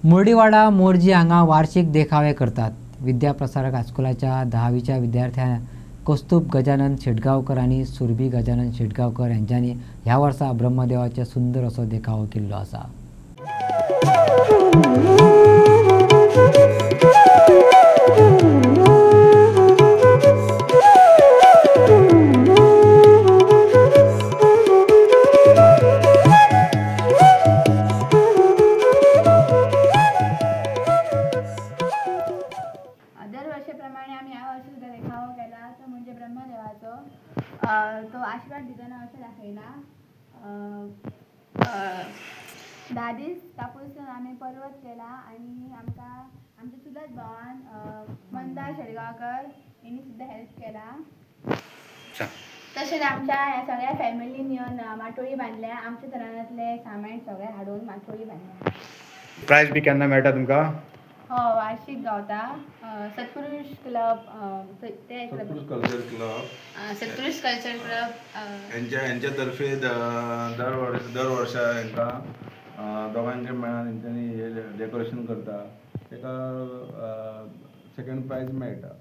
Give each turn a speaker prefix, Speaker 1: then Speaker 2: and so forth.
Speaker 1: मुरडीवाडा मोरजी हांगा वार्षिक देखावे करतात. विद्याप्रसारक हायस्कुलाच्या 10वीच्या विद्यार्थ्यां कौस्तुभ गजानन शेटगांवकर आणि सुरभी गजानन शेटगांवकर यांच्यानी ह्या वर्सा ब्रह्मदेवाचे सुंदर असो देखावो केल्लो आसा.
Speaker 2: दरवर्षीप्रमाणे आम्ही ह्या वर्षी सुद्धा देखावा केला तो म्हणजे ब्रह्मदेवाचो. तो आशीर्वाद दिताना अशें दाखयला 10 दीस कापूस आम्ही पर्वत केला आणि आमकां आमच्या चुलत भावान मंदार शेटगांवकर यांनी सुद्धा हेल्प केला. तशेंच आमच्या ह्या सगळ्या फॅमिलीन येवन माटोळी बांधल्या. आमच्या तरानातले सामान सगळे हाडून माटोळी बांधल्या.
Speaker 3: प्राइज बी केन्ना मेळटा तुमकां?
Speaker 2: हो, वार्षिक गावता सत्पुरुष क्लब, सत्पुरुष कल्चर क्लब
Speaker 4: यांच्या तर्फे दर वर्सा हांकां दोगांचे मेळून हेंच्यांनी डेकोरेशन करता, ताका सेकंड प्राइज मेळटा.